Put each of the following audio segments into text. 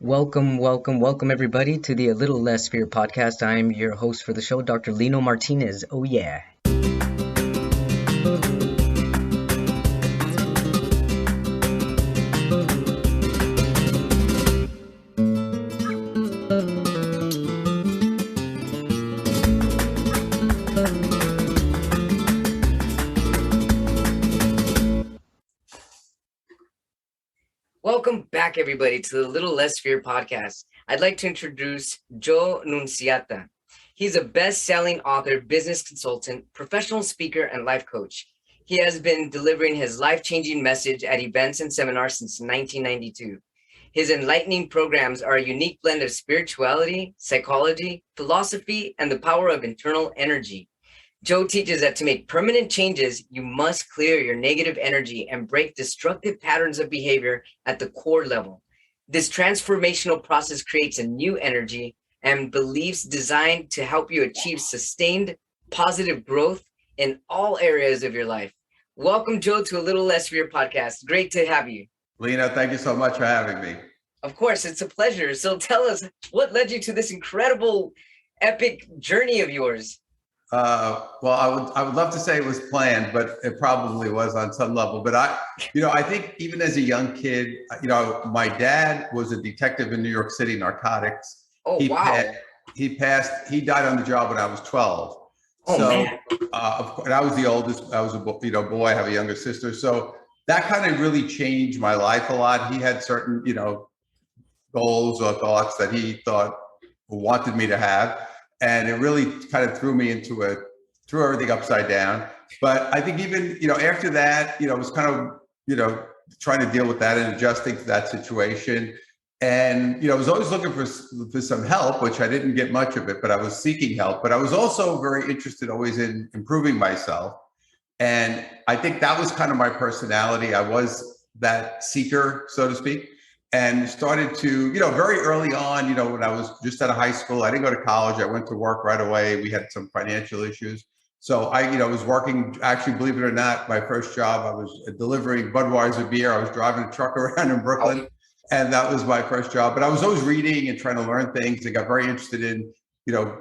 Welcome, everybody, to the A Little Less Fear podcast. I'm your host for the show, Dr. Lino Martinez. Oh, yeah. Welcome back, everybody, to the Little Less Fear podcast. I'd like to introduce Joe Nunziata. He's a best-selling author, business consultant, professional speaker, and life coach. He has been delivering his life-changing message at events and seminars since 1992. His enlightening programs are a unique blend of spirituality, psychology, philosophy, and the power of internal energy. Joe teaches that to make permanent changes, you must clear your negative energy and break destructive patterns of behavior at the core level. This transformational process creates a new energy and beliefs designed to help you achieve sustained positive growth in all areas of your life. Welcome, Joe, to A Little Less Fear podcast. Great to have you. Lena, thank you so much for having me. Of course, it's a pleasure. So tell us, what led you to this incredible, epic journey of yours? Well, I would love to say it was planned, but it probably was on some level. But I think even as a young kid, my dad was a detective in New York City, narcotics. Oh, wow. He died on the job when I was 12. Oh, so, man. And I was the oldest. I was a boy. I have a younger sister. So that kind of really changed my life a lot. He had certain, goals or thoughts that he wanted me to have. And it really kind of threw everything upside down. But I think even, after that, it was kind of, trying to deal with that and adjusting to that situation. And, I was always looking for some help, which I didn't get much of it, but I was seeking help. But I was also very interested always in improving myself. And I think that was kind of my personality. I was that seeker, so to speak. And started to, very early on, when I was just out of high school, I didn't go to college. I went to work right away. We had some financial issues. So I, was working, actually, believe it or not, my first job, I was delivering Budweiser beer. I was driving a truck around in Brooklyn. And that was my first job. But I was always reading and trying to learn things. I got very interested in,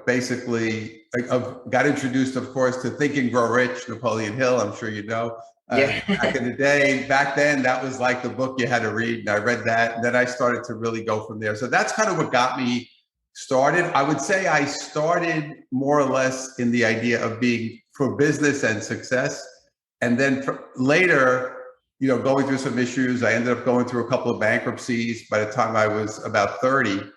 basically, I got introduced, of course, to Think and Grow Rich, Napoleon Hill. I'm sure you know. Back in the day, back then, that was like the book you had to read. And I read that. And then I started to really go from there. So that's kind of what got me started. I would say I started more or less in the idea of being for business and success. And then later, going through some issues, I ended up going through a couple of bankruptcies by the time I was about 30.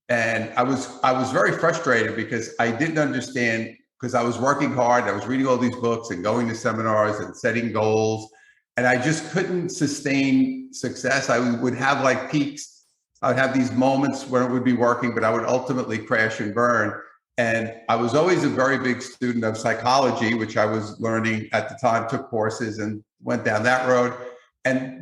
And I was very frustrated because I didn't understand, because I was working hard. I was reading all these books and going to seminars and setting goals. And I just couldn't sustain success. I would have like peaks. I would have these moments where it would be working, but I would ultimately crash and burn. And I was always a very big student of psychology, which I was learning at the time, took courses and went down that road.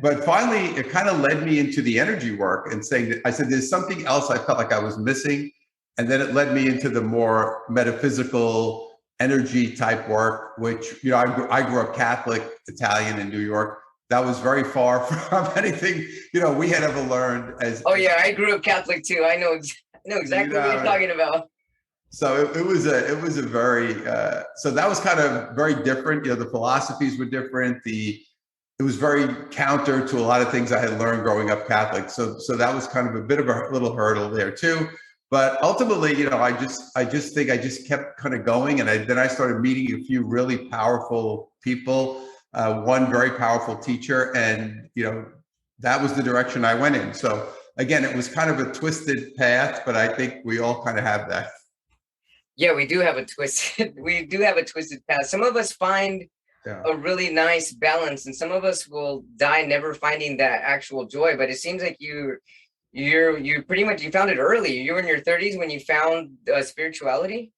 But finally, it kind of led me into the energy work and saying that I said, there's something else I felt like I was missing. And then it led me into the more metaphysical energy type work, which, I grew up Catholic, Italian in New York. That was very far from anything, we had ever learned as. Oh yeah, I grew up Catholic too. I know exactly what you're talking about. So it was a very, so that was kind of very different. The philosophies were different. It was very counter to a lot of things I had learned growing up Catholic. So that was kind of a bit of a little hurdle there too. But ultimately, I just think I just kept kind of going. And then I started meeting a few really powerful people, one very powerful teacher. And, that was the direction I went in. So again, it was kind of a twisted path, but I think we all kind of have that. Yeah, we do have a twisted path. Some of us find a really nice balance, and some of us will die never finding that actual joy. But it seems like you pretty much, you found it early. You were in your 30s when you found spirituality.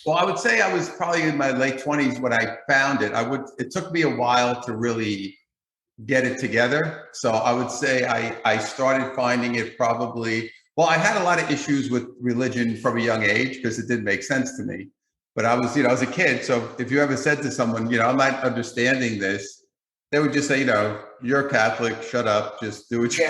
Well, I would say I was probably in my late 20s when I found it. It took me a while to really get it together. So I would say I started finding it probably, well, I had a lot of issues with religion from a young age because it didn't make sense to me. But I was, I was a kid. So if you ever said to someone, I'm not understanding this, they would just say, you're Catholic, shut up, just do what you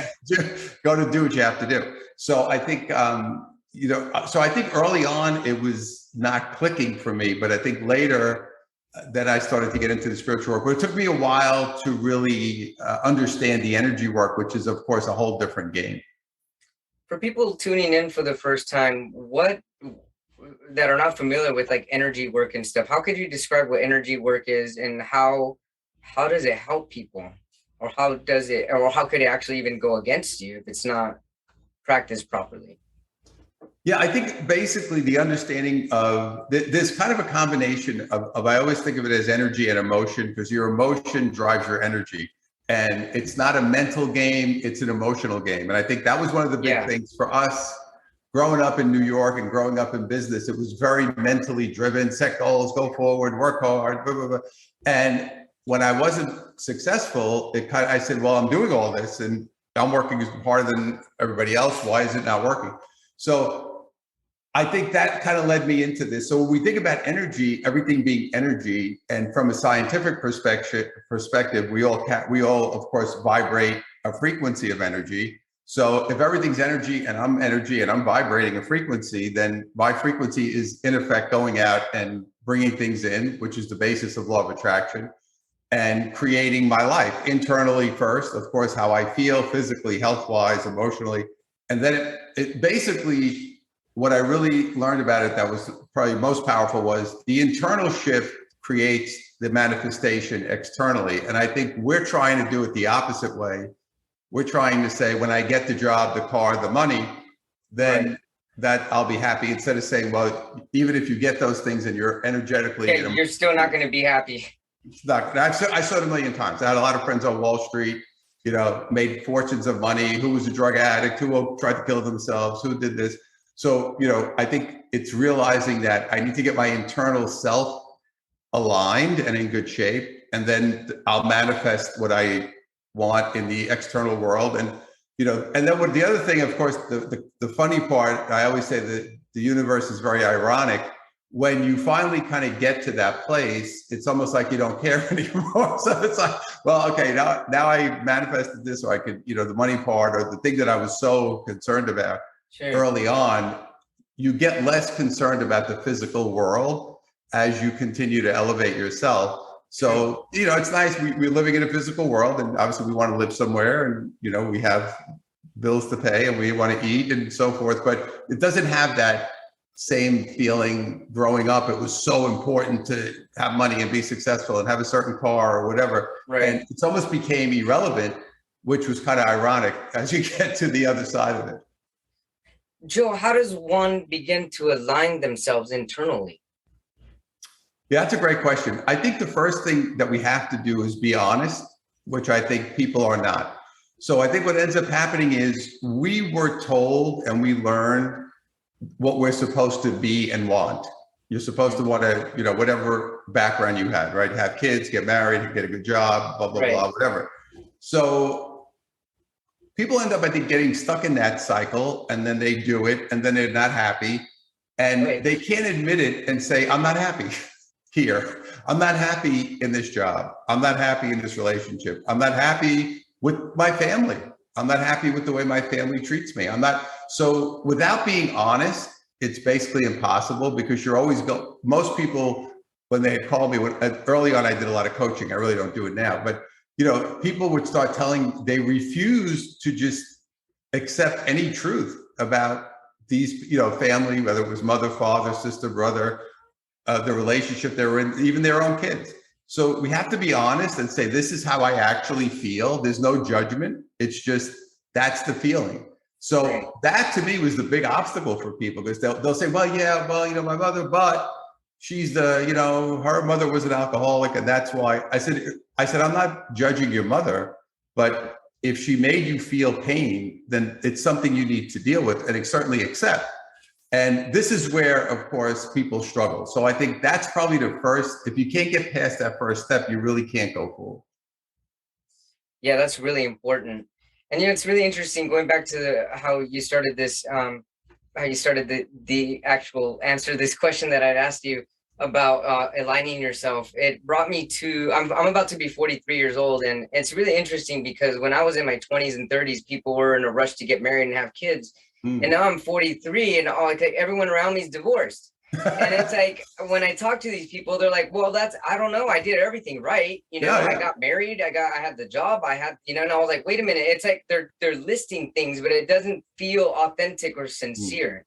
go to do what you have to do. So I think, so I think early on it was not clicking for me, but I think later that I started to get into the spiritual work. But it took me a while to really understand the energy work, which is, of course, a whole different game. For people tuning in for the first time, what that are not familiar with like energy work and stuff, how could you describe what energy work is, and how does it help people, or how could it actually even go against you if it's not practiced properly? Yeah, I think basically the understanding of there's kind of a combination of I always think of it as energy and emotion, because your emotion drives your energy. And it's not a mental game, it's an emotional game. And I think that was one of the big things for us growing up in New York and growing up in business. It was very mentally driven, set goals, go forward, work hard, blah, blah, blah. And when I wasn't successful, I said, well, I'm doing all this and I'm working harder than everybody else. Why is it not working? So I think that kind of led me into this. So when we think about energy, everything being energy, and from a scientific perspective, we all, of course, vibrate a frequency of energy. So if everything's energy and I'm vibrating a frequency, then my frequency is in effect going out and bringing things in, which is the basis of law of attraction, and creating my life internally first, of course, how I feel physically, health-wise, emotionally. And then it basically, what I really learned about it that was probably most powerful was the internal shift creates the manifestation externally. And I think we're trying to do it the opposite way. We're trying to say, when I get the job, the car, the money, then that I'll be happy, instead of saying, well, even if you get those things and you're energetically, you're still not going to be happy. I saw it a million times. I had a lot of friends on Wall Street, made fortunes of money, who was a drug addict, who tried to kill themselves, who did this. So, I think it's realizing that I need to get my internal self aligned and in good shape, and then I'll manifest what I want in the external world. And, and then the other thing, of course, the funny part, I always say that the universe is very ironic. When you finally kind of get to that place, it's almost like you don't care anymore. So it's like, well, okay, now I manifested this, or I could, the money part, or the thing that I was so concerned about. Sure. Early on, you get less concerned about the physical world as you continue to elevate yourself. So, it's nice. We're living in a physical world, and obviously we want to live somewhere, and, we have bills to pay and we want to eat and so forth, but it doesn't have that same feeling. Growing up, it was so important to have money and be successful and have a certain car or whatever. Right. And it's almost became irrelevant, which was kind of ironic as you get to the other side of it. Joe, how does one begin to align themselves internally? Yeah, that's a great question. I think the first thing that we have to do is be honest, which I think people are not. So I think what ends up happening is we were told and we learn what we're supposed to be and want. You're supposed to want to, whatever background you had, right? Have kids, get married, get a good job, blah, blah, blah, whatever. So people end up, I think, getting stuck in that cycle, and then they do it, and then they're not happy, and they can't admit it and say, I'm not happy here. I'm not happy in this job. I'm not happy in this relationship. I'm not happy with my family. I'm not happy with the way my family treats me. So without being honest, it's basically impossible, because you're always most people, when they had called me, early on, I did a lot of coaching. I really don't do it now, but people would start they refuse to just accept any truth about these, family, whether it was mother, father, sister, brother, the relationship they were in, even their own kids. So we have to be honest and say, this is how I actually feel. There's no judgment. It's just, that's the feeling. So that to me was the big obstacle for people, because they'll say, well, my mother, but she's her mother was an alcoholic, and that's why. I said, I'm not judging your mother, but if she made you feel pain, then it's something you need to deal with and certainly accept. And this is where, of course, people struggle. So I think that's probably the first. If you can't get past that first step, you really can't go forward. Yeah, that's really important. And it's really interesting, going back to how you started this, how you started the actual answer to this question that I'd asked you about aligning yourself. It brought me to, I'm about to be 43 years old, and it's really interesting because when I was in my 20s and 30s, people were in a rush to get married and have kids. And now I'm 43 and all, like everyone around me is divorced. And it's like when I talk to these people, they're like, well, I don't know, I did everything right. I got married, I had the job, and I was like, wait a minute, it's like they're listing things, but it doesn't feel authentic or sincere.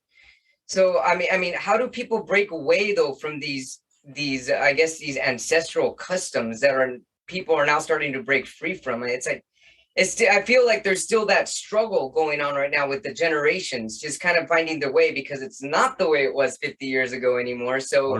So I mean, how do people break away though from these I guess these ancestral customs that people are now starting to break free from? And it's like I feel like there's still that struggle going on right now with the generations just kind of finding their way, because it's not the way it was 50 years ago anymore. So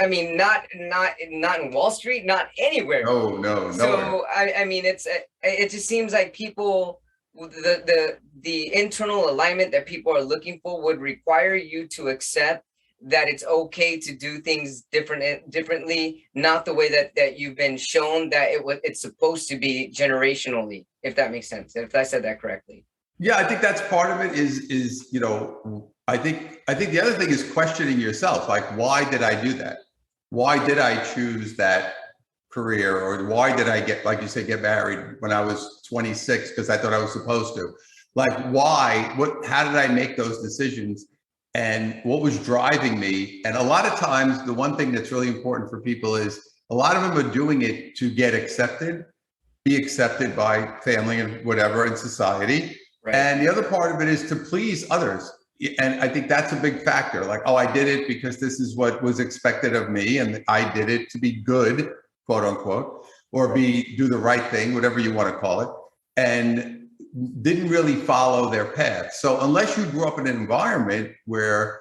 I mean, not in Wall Street, not anywhere. No. So I mean, it just seems like people, the internal alignment that people are looking for would require you to accept that it's okay to do things differently, not the way that you've been shown that it's supposed to be generationally, if that makes sense, if I said that correctly. Yeah, I think that's part of it is I think the other thing is questioning yourself, like, why did I do that? Why did I choose that career? Or why did I like you say, get married when I was 26 because I thought I was supposed to? Like, why? How did I make those decisions? And what was driving me? And a lot of times, the one thing that's really important for people is a lot of them are doing it to get accepted, be accepted by family and whatever in society. Right. And the other part of it is to please others. And I think that's a big factor. Like, oh, I did it because this is what was expected of me, and I did it to be good, quote unquote, or do the right thing, whatever you want to call it. And didn't really follow their path. So unless you grew up in an environment where,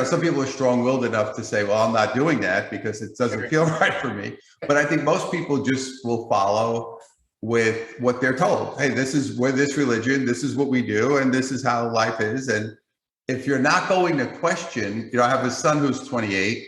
some people are strong-willed enough to say, well, I'm not doing that because it doesn't feel right for me. But I think most people just will follow with what they're told. Hey, we're this religion, this is what we do, and this is how life is. And if you're not going to question, I have a son who's 28,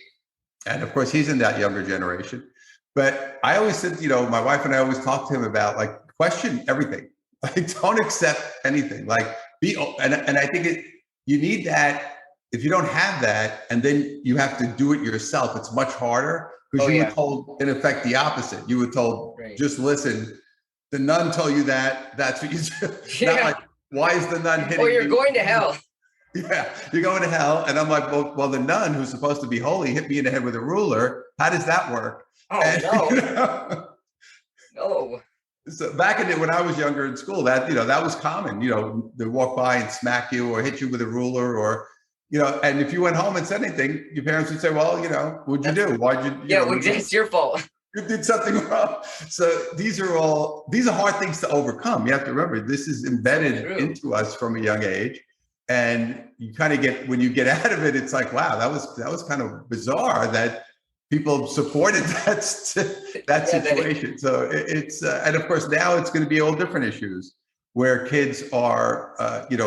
and of course he's in that younger generation. But I always said, my wife and I always talk to him about, like, question everything. Like, don't accept anything. Like, and I think you need that. If you don't have that, and then you have to do it yourself, it's much harder, because were told, in effect, the opposite. You were told, just listen. The nun told you that. That's what you do. Not like, why is the nun hitting you? Or you're going to hell. Yeah, you're going to hell. And I'm like, well, the nun who's supposed to be holy hit me in the head with a ruler. How does that work? Oh, no. No. So back when I was younger in school, that was common. They walk by and smack you or hit you with a ruler, or and if you went home and said anything, your parents would say, well, what'd you do? Why'd you? It's your fault. You did something wrong. So these are hard things to overcome. You have to remember, this is embedded into us from a young age, and you kind of when you get out of it, it's like, wow, that was kind of bizarre that people supported that situation. So it's and of course now it's going to be all different issues where kids are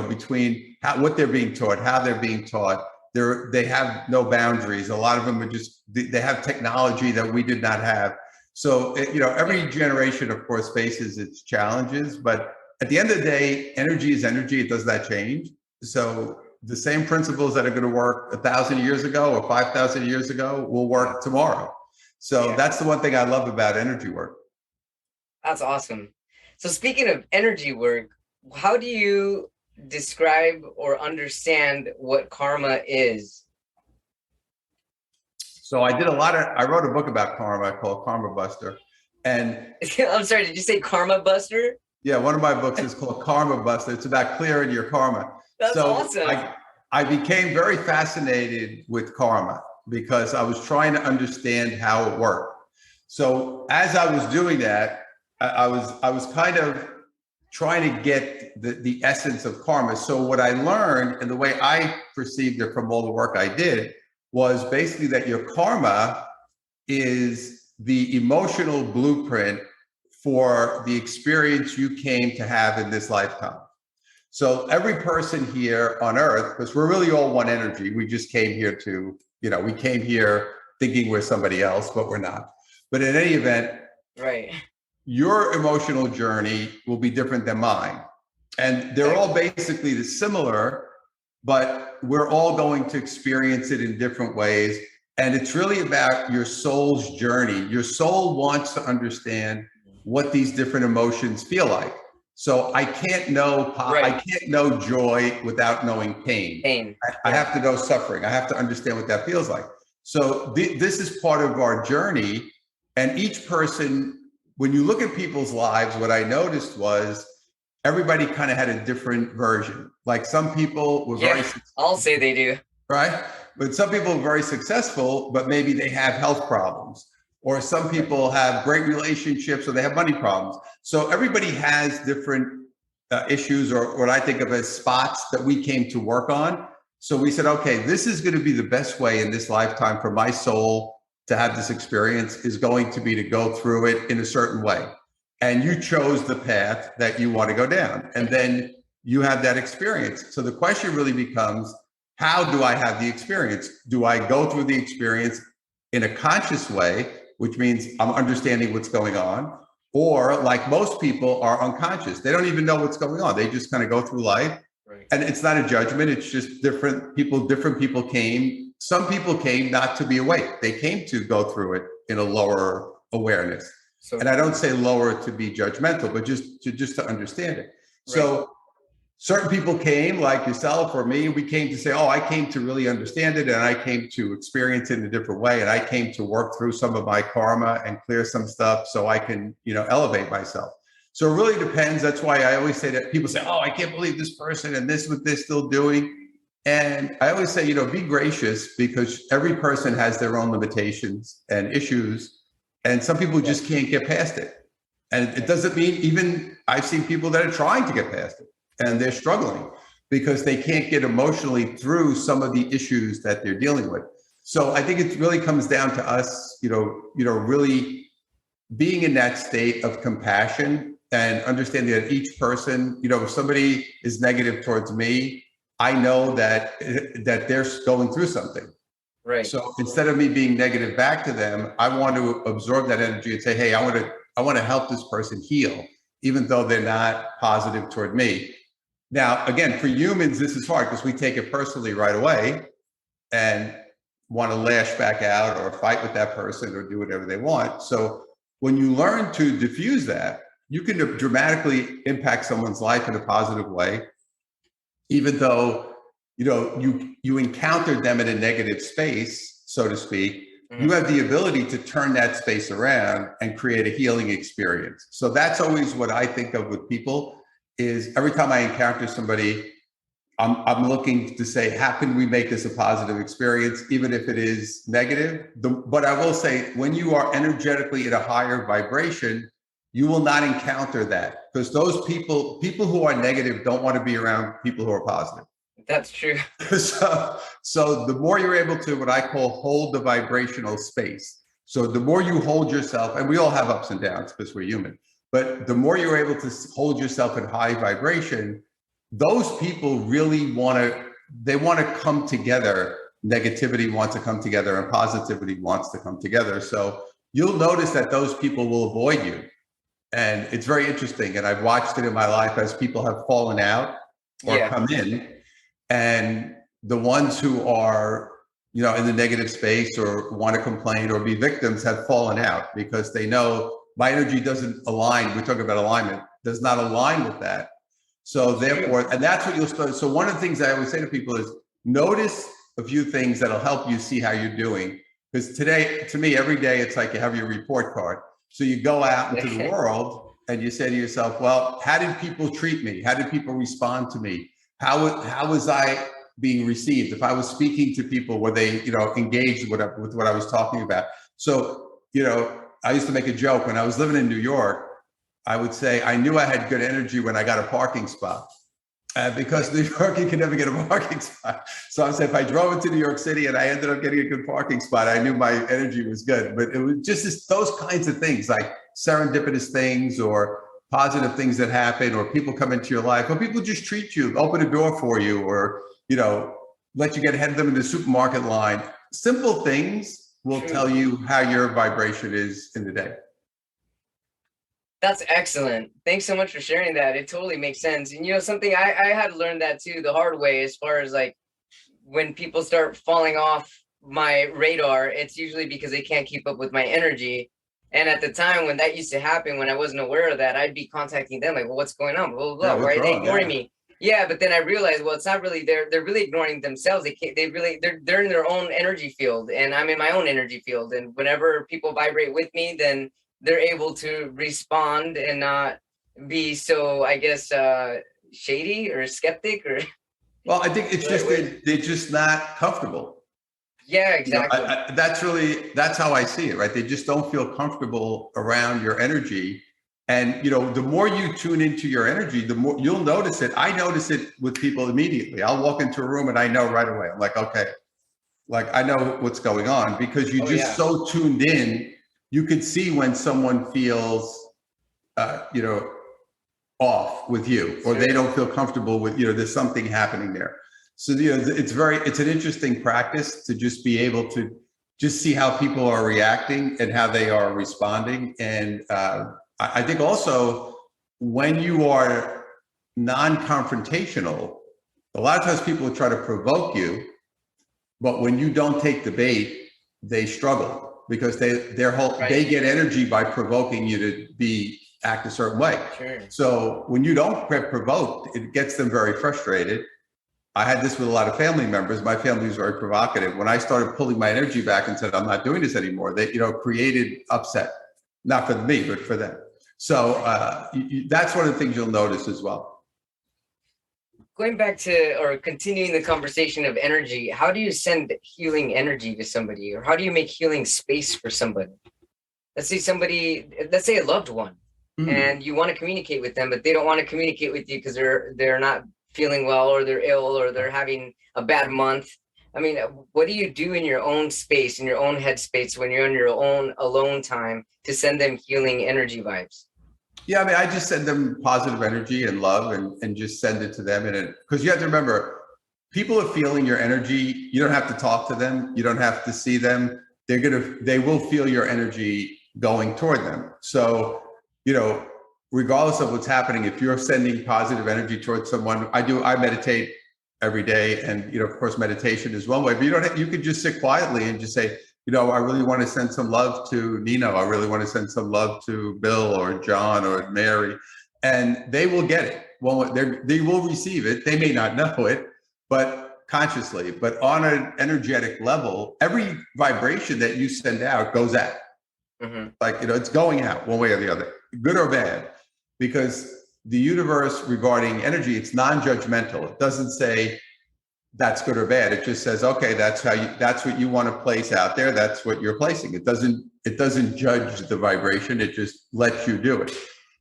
between what they're being taught, how they're being taught. They have no boundaries. A lot of them are they have technology that we did not have. So every generation of course faces its challenges, but at the end of the day, energy is energy. It does not change. So the same principles that are going to work 1,000 years ago or 5,000 years ago will work tomorrow. So that's the one thing I love about energy work. That's awesome. So speaking of energy work, how do you describe or understand what karma is? So I wrote a book about karma called Karma Buster. And I'm sorry, did you say Karma Buster? Yeah, one of my books is called Karma Buster. It's about clearing your karma. That's awesome. I became very fascinated with karma because I was trying to understand how it worked. So as I was doing that, I was kind of trying to get the essence of karma. So what I learned, and the way I perceived it from all the work I did, was basically that your karma is the emotional blueprint for the experience you came to have in this lifetime. So every person here on earth, because we're really all one energy, we just came here we came here thinking we're somebody else, but we're not. But in any event, right, your emotional journey will be different than mine. And they're all basically similar, but we're all going to experience it in different ways. And it's really about your soul's journey. Your soul wants to understand what these different emotions feel like. So I can't know I Right. can't know joy without knowing pain. Pain. I Yeah. have to know suffering. I have to understand what that feels like. So this is part of our journey. And each person, when you look at people's lives, what I noticed was everybody kind of had a different version. Like some people were very Yeah. I'll say they do. right? But some people are very successful, but maybe they have health problems. Or some people have great relationships or they have money problems. So everybody has different issues, or what I think of as spots that we came to work on. So we said, okay, this is going to be the best way in this lifetime for my soul to have this experience, is going to be to go through it in a certain way. And you chose the path that you want to go down. And then you have that experience. So the question really becomes, how do I have the experience? Do I go through the experience in a conscious way, which means I'm understanding what's going on? Or like most people are unconscious. They don't even know what's going on. They just kind of go through life. Right. And it's not a judgment. It's just different people came. Some people came not to be awake. They came to go through it in a lower awareness. So, And I don't say lower to be judgmental, but just to understand it. So certain people came, like yourself or me, we came to say, oh, I came to really understand it, and I came to experience it in a different way, and I came to work through some of my karma and clear some stuff so I can, elevate myself. So it really depends. That's why I always say that people say, oh, I can't believe this person and this, what they're still doing. And I always say, be gracious, because every person has their own limitations and issues, and some people just can't get past it. And it doesn't mean, even I've seen people that are trying to get past it, and they're struggling because they can't get emotionally through some of the issues that they're dealing with. So I think it really comes down to us, really being in that state of compassion and understanding that each person, if somebody is negative towards me, I know that they're going through something. right. So instead of me being negative back to them, I want to absorb that energy and say, hey, I want to help this person heal, even though they're not positive toward me. Now, again, for humans, this is hard because we take it personally right away and want to lash back out or fight with that person or do whatever they want. So when you learn to diffuse that, you can dramatically impact someone's life in a positive way, even though, you encountered them in a negative space, so to speak. You have the ability to turn that space around and create a healing experience. So that's always what I think of with people, is every time I encounter somebody, I'm looking to say, how can we make this a positive experience, even if it is negative? But I will say, when you are energetically at a higher vibration, you will not encounter that, because those people who are negative don't want to be around people who are positive. That's true. So the more you're able to, what I call, hold the vibrational space. So the more you hold yourself, and we all have ups and downs because we're human, but the more you're able to hold yourself in high vibration, those people really want to come together. Negativity wants to come together and positivity wants to come together. So you'll notice that those people will avoid you. And it's very interesting. And I've watched it in my life as people have fallen out or come in. And the ones who are, in the negative space or want to complain or be victims have fallen out, because they know my energy doesn't align. We're talking about alignment, does not align with that. So therefore, and that's what you'll start. So one of the things I always say to people is, notice a few things that'll help you see how you're doing. Because today, to me, every day, it's like you have your report card. So you go out into the world and you say to yourself, well, how did people treat me? How did people respond to me? How was I being received? If I was speaking to people, were they, engaged with what I was talking about? So, I used to make a joke when I was living in New York. I would say I knew I had good energy when I got a parking spot, because New York, you can never get a parking spot. So I said, if I drove into New York City and I ended up getting a good parking spot, I knew my energy was good. But it was just those kinds of things, like serendipitous things or positive things that happen, or people come into your life, or people just treat you, open a door for you, or, let you get ahead of them in the supermarket line. Simple things will tell you how your vibration is in the day. That's excellent. Thanks so much for sharing that. It totally makes sense. And something I had to learn that too, the hard way, as far as like when people start falling off my radar, it's usually because they can't keep up with my energy. And at the time when that used to happen, when I wasn't aware of that, I'd be contacting them like, well, what's going on? Blah, blah, Yeah, blah. Why what's are they wrong? ignoring Yeah. me? Yeah, but then I realized, well, it's not really, they're really ignoring themselves. They're in their own energy field, and I'm in my own energy field. And whenever people vibrate with me, then they're able to respond and not be so, I guess, shady or skeptic or Well, I think it's the right just word. they're just not comfortable. Yeah, You know, exactly. that's how I see it, right? They just don't feel comfortable around your energy. And, the more you tune into your energy, the more you'll notice it. I notice it with people immediately. I'll walk into a room and I know right away. I'm like, okay, like I know what's going on because you're Oh just yeah, so tuned in. You could see when someone feels, you know, off with you, or they sure. don't feel comfortable with, there's something happening there. So, it's an interesting practice to just be able to just see how people are reacting and how they are responding. And I think also when you are non-confrontational, a lot of times people try to provoke you, but when you don't take the bait, they struggle because they Right. get energy by provoking you to act a certain way. Sure. So when you don't get provoked, it gets them very frustrated. I had this with a lot of family members. My family was very provocative. When I started pulling my energy back and said, I'm not doing this anymore, they, created upset, not for me, but for them. So that's one of the things you'll notice as well. Going back to or continuing the conversation of energy, how do you send healing energy to somebody, or how do you make healing space for somebody? Let's say a loved one, Mm. and you want to communicate with them, but they don't want to communicate with you because they're not feeling well, or they're ill, or they're having a bad month. I mean, what do you do in your own space, in your own headspace, when you're in your own alone time to send them healing energy vibes? Yeah, I mean, I just send them positive energy and love and just send it to them. And because you have to remember, people are feeling your energy. You don't have to talk to them. You don't have to see them. They will feel your energy going toward them. So, regardless of what's happening, if you're sending positive energy towards someone, I meditate every day. And, of course, meditation is one way, but you could just sit quietly and just say, I really want to send some love to Nino. I really want to send some love to Bill or John or Mary. And they will get it. Well, they will receive it. They may not know it, but consciously, but on an energetic level, every vibration that you send out goes out. Mm-hmm. Like, it's going out one way or the other, good or bad, because the universe regarding energy, it's non-judgmental. It doesn't say, that's good or bad. It just says, okay, that's what you want to place out there. That's what you're placing. It doesn't judge the vibration. It just lets you do it.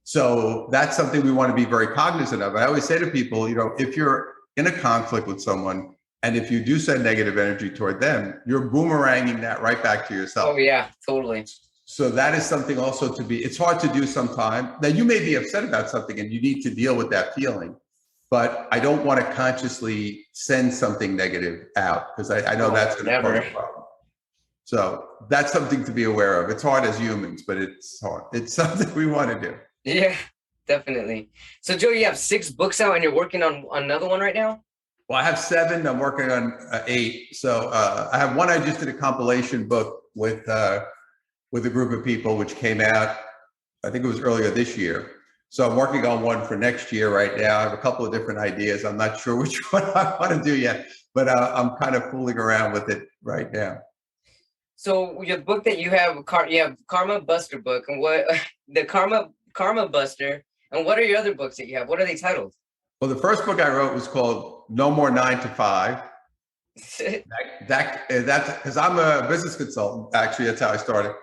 So that's something we want to be very cognizant of. I always say to people, if you're in a conflict with someone and if you do send negative energy toward them, you're boomeranging that right back to yourself. Oh yeah, totally. So that is something also it's hard to do sometimes. Now you may be upset about something and you need to deal with that feeling, but I don't want to consciously send something negative out because I know that's going to cause a problem. So that's something to be aware of. It's hard as humans, but it's hard. It's something we want to do. Yeah, definitely. So Joe, you have 6 books out and you're working on another one right now? Well, I have 7. I'm working on 8. So I have one. I just did a compilation book with a group of people, which came out, I think it was earlier this year. So I'm working on one for next year right now. I have a couple of different ideas. I'm not sure which one I want to do yet, but I'm kind of fooling around with it right now. So your book that you have Karma Buster book, and what the Karma Buster, and what are your other books that you have? What are they titled? Well, the first book I wrote was called No More 9 to 5. That's because I'm a business consultant. Actually, that's how I started.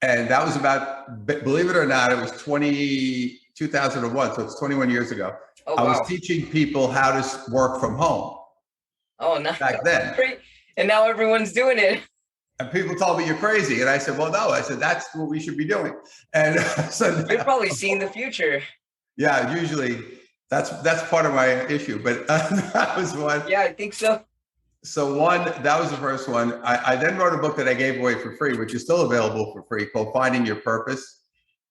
And that was about, believe it or not, it was 2001. So it's 21 years ago. Oh, I was wow. teaching people how to work from home. Oh, no. Back then. Great. And now everyone's doing it. And people told me you're crazy. And I said, well, no, I said, that's what we should be doing. And so You're probably seeing the future. Yeah, usually that's part of my issue, but that was one. Yeah, I think so. So that was the first one. I then wrote a book that I gave away for free, which is still available for free, called Finding Your Purpose,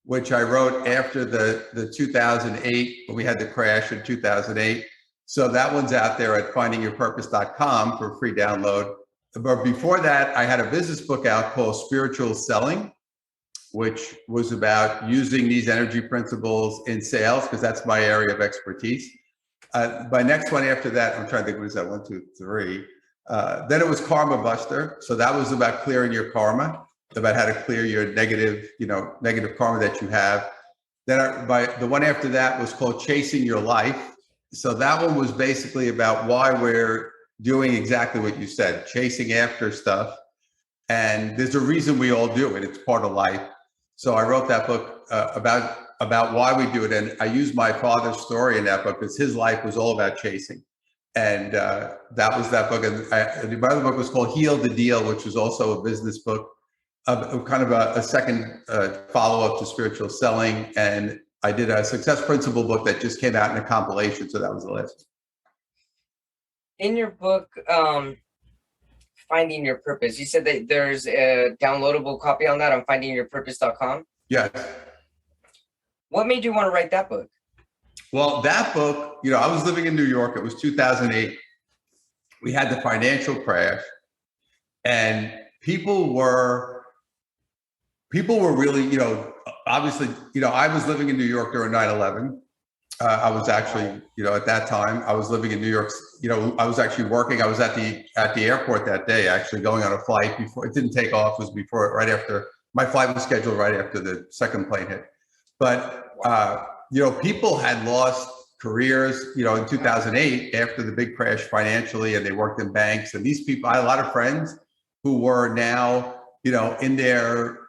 which I wrote after the 2008, when we had the crash in 2008. So that one's out there at findingyourpurpose.com for free download. But before that, I had a business book out called Spiritual Selling, which was about using these energy principles in sales, because that's my area of expertise. My next one after that, I'm trying to think, what is that? 1, 2, 3. Then it was Karma Buster. So that was about clearing your karma, about how to clear your negative, negative karma that you have. Then the one after that was called Chasing Your Life. So that one was basically about why we're doing exactly what you said, chasing after stuff. And there's a reason we all do it. It's part of life. So I wrote that book about why we do it. And I used my father's story in that book because his life was all about chasing. And that was that book. And my other book was called Heal the Deal, which was also a business book, kind of a second follow-up to Spiritual Selling. And I did a Success Principle book that just came out in a compilation. So that was the last. In your book, Finding Your Purpose, you said that there's a downloadable copy on that on findingyourpurpose.com. Yes. What made you want to write that book? Well, that book, I was living in New York. It was 2008. We had the financial crash, and people were really, obviously, I was living in New York during 9/11. I was actually, at that time, I was living in New York. I was actually working. I was at the airport that day, actually going on a flight before it didn't take off. It was right after my flight was scheduled, right after the second plane hit. But people had lost careers, in 2008 after the big crash financially, and they worked in banks. And these people, I had a lot of friends who were now, in their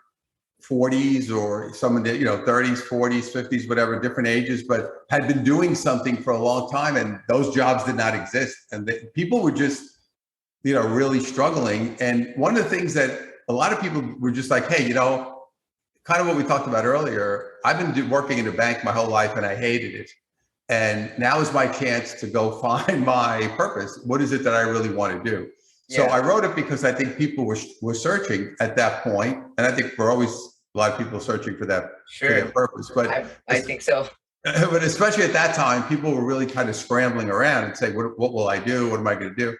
40s or some of the 30s, 40s, 50s, whatever, different ages, but had been doing something for a long time, and those jobs did not exist, and people were just really struggling. And one of the things that a lot of people were just like, hey, kind of what we talked about earlier, I've been working in a bank my whole life and I hated it, and now is my chance to go find my purpose. What is it that I really want to do? So I wrote it because I think people were searching at that point, and I think we're always a lot of people searching for that, for their purpose. But I think so. But especially at that time, people were really kind of scrambling around and saying, what will I do? What am I going to do?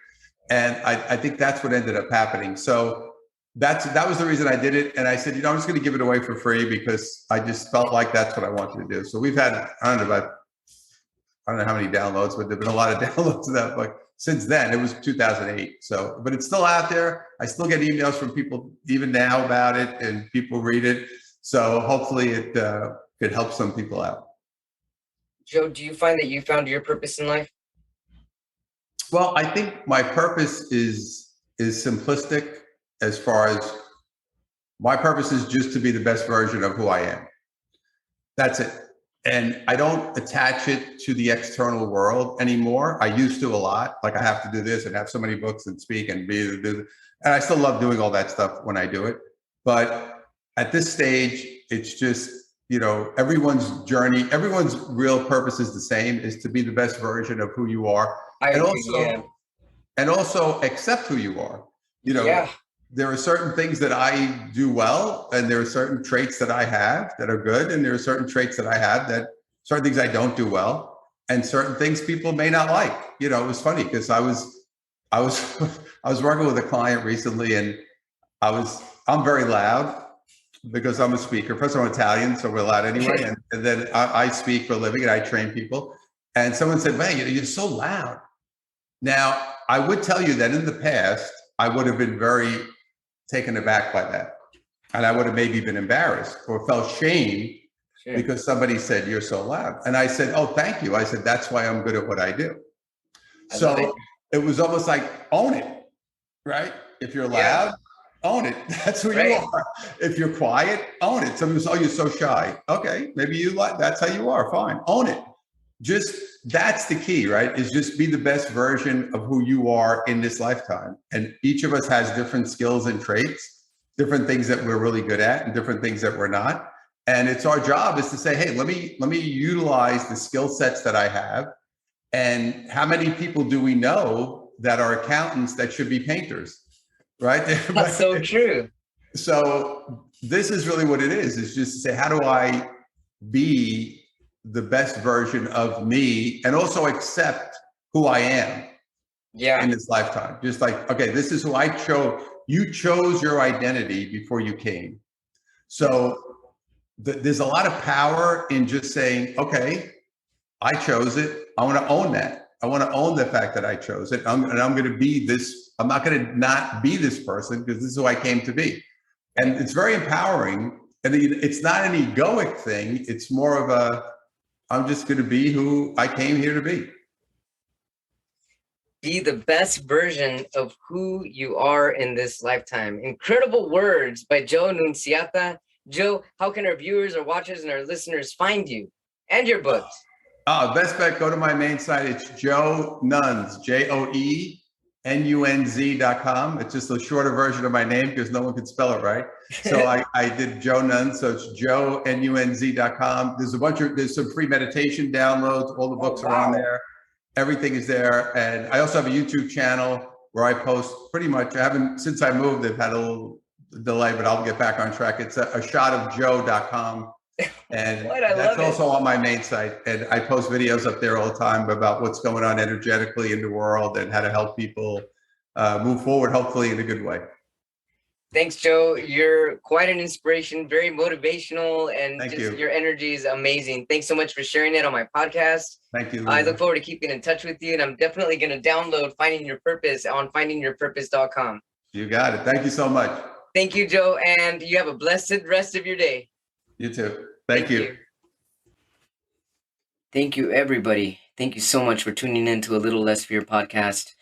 And I think that's what ended up happening. So that was the reason I did it. And I said, I'm just going to give it away for free because I just felt like that's what I wanted to do. So we've had, I don't know how many downloads, but there've been a lot of downloads of that book. Since then, it was 2008. So, but it's still out there. I still get emails from people even now about it, and people read it. So hopefully it could help some people out. Joe, do you find that you found your purpose in life? Well, I think my purpose is simplistic, as far as my purpose is just to be the best version of who I am. That's it. And I don't attach it to the external world anymore. I used to a lot. Like I have to do this and have so many books and speak and and I still love doing all that stuff when I do it. But at this stage, it's just, everyone's journey, everyone's real purpose is the same, is to be the best version of who you are. And also accept who you are. There are certain things that I do well, and there are certain traits that I have that are good, and there are certain traits that I have certain things I don't do well, and certain things people may not like. It was funny because I was working with a client recently, and I'm very loud because I'm a speaker. First, I'm Italian, so we're loud anyway, and then I speak for a living and I train people. And someone said, "Man, you're so loud." Now, I would tell you that in the past, I would have been very taken aback by that. And I would have maybe been embarrassed or felt shame because somebody said, "You're so loud." And I said, "Oh, thank you." I said, "That's why I'm good at what I do." So it was almost like, own it, right? If you're loud, own it. That's who you are. If you're quiet, own it. Somebody says, "Oh, you're so shy." Okay, maybe that's how you are. Fine, own it. That's the key, right? Is just be the best version of who you are in this lifetime. And each of us has different skills and traits, different things that we're really good at and different things that we're not. And it's our job is to say, hey, let me utilize the skill sets that I have. And how many people do we know that are accountants that should be painters, right? That's so true. So this is really what it is just to say, how do I be the best version of me and also accept who I am in this lifetime? Just like, okay, this is who I chose. You chose your identity before you came. So there's a lot of power in just saying, okay, I chose it. I want to own that. I want to own the fact that I chose it. And I'm going to be this. I'm not going to not be this person because this is who I came to be. And it's very empowering. And it's not an egoic thing. It's more of a, I'm just going to be who I came here to be. Be the best version of who you are in this lifetime. Incredible words by Joe Nunziata. Joe, how can our viewers, our watchers, and our listeners find you and your books? Best bet, go to my main site. It's Joe Nunz, JoeNunz.com. It's just a shorter version of my name because no one can spell it right. So I did Joe Nunz. So it's JoeNunz.com. There's some free meditation downloads. All the books are on there. Everything is there. And I also have a YouTube channel where I post pretty much, since I moved, I've had a little delay, but I'll get back on track. It's a shotofjoe.com. And that's also on my main site. And I post videos up there all the time about what's going on energetically in the world and how to help people move forward, hopefully in a good way. Thanks, Joe. You're quite an inspiration, very motivational, and your energy is amazing. Thanks so much for sharing it on my podcast. Thank you. I look forward to keeping in touch with you, and I'm definitely going to download Finding Your Purpose on findingyourpurpose.com. You got it. Thank you so much. Thank you, Joe, and you have a blessed rest of your day. You too. Thank you. Thank you, everybody. Thank you so much for tuning in to A Little Less Fear podcast.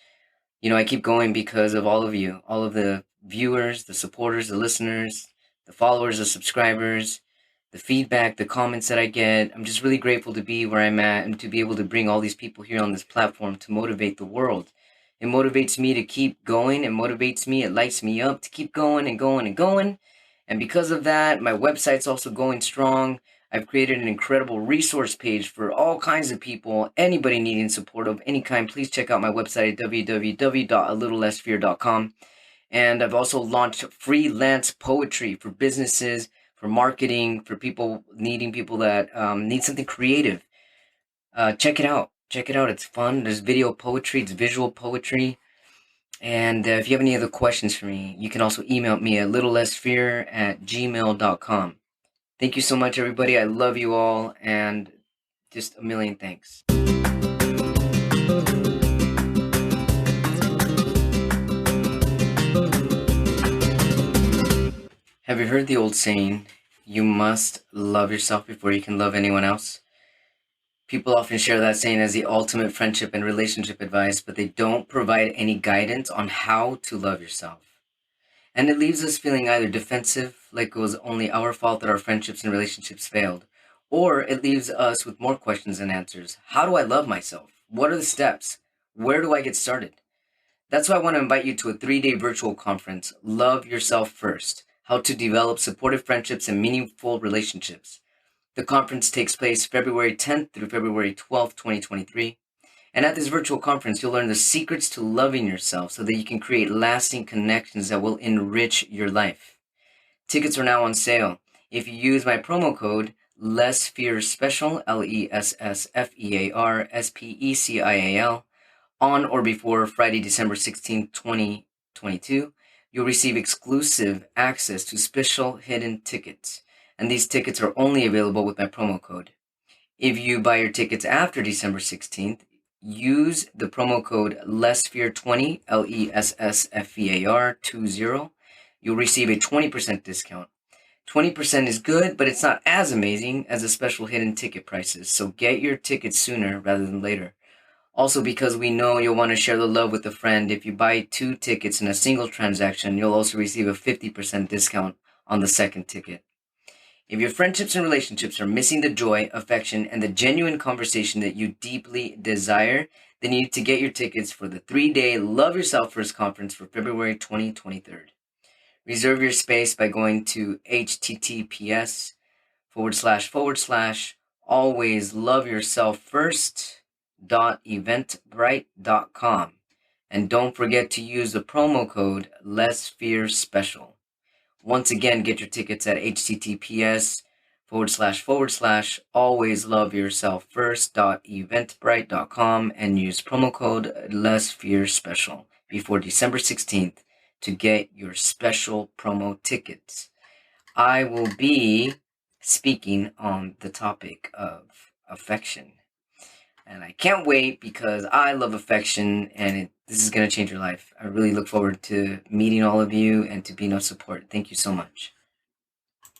You know, I keep going because of all of you, all of the viewers, the supporters, the listeners, the followers, the subscribers, the feedback, the comments that I get. I'm just really grateful to be where I'm at and to be able to bring all these people here on this platform to motivate the world. It motivates me to keep going. It motivates me. It lights me up to keep going and going and going. And because of that, my website's also going strong. I've created an incredible resource page for all kinds of people. Anybody needing support of any kind, please check out my website at www.alittlelessfear.com. And I've also launched freelance poetry for businesses, for marketing, for people that need something creative. Check it out. Check it out. It's fun. There's video poetry. It's visual poetry. And if you have any other questions for me, you can also email me at littlelessfear@gmail.com. Thank you so much, everybody. I love you all, and just a million thanks. Have you heard the old saying, you must love yourself before you can love anyone else? People often share that saying as the ultimate friendship and relationship advice, but they don't provide any guidance on how to love yourself. And it leaves us feeling either defensive, like it was only our fault that our friendships and relationships failed, or it leaves us with more questions than answers. How do I love myself? What are the steps? Where do I get started? That's why I want to invite you to a 3-day virtual conference, Love Yourself First, How to Develop Supportive Friendships and Meaningful Relationships. The conference takes place February 10th through February 12th, 2023. And at this virtual conference, you'll learn the secrets to loving yourself so that you can create lasting connections that will enrich your life. Tickets are now on sale. If you use my promo code LESSFEARSPECIAL, LESSFEARSPECIAL, on or before Friday, December 16th, 2022, you'll receive exclusive access to special hidden tickets. And these tickets are only available with my promo code. If you buy your tickets after December 16th, use the promo code LESSFEAR20, LESSFEAR20. You'll receive a 20% discount. 20% is good, but it's not as amazing as the special hidden ticket prices. So get your tickets sooner rather than later. Also, because we know you'll want to share the love with a friend, if you buy 2 tickets in a single transaction, you'll also receive a 50% discount on the second ticket. If your friendships and relationships are missing the joy, affection, and the genuine conversation that you deeply desire, then you need to get your tickets for the 3-day Love Yourself First conference for February 2023. Reserve your space by going to https://alwaysloveyourselffirst.eventbrite.com. And don't forget to use the promo code LESSFEARSPECIAL. Once again, get your tickets at https://alwaysloveyourselffirst.eventbrite.com and use promo code LESSFEARSPECIAL before December 16th to get your special promo tickets. I will be speaking on the topic of affection. And I can't wait because I love affection and this is going to change your life. I really look forward to meeting all of you and to being of support. Thank you so much.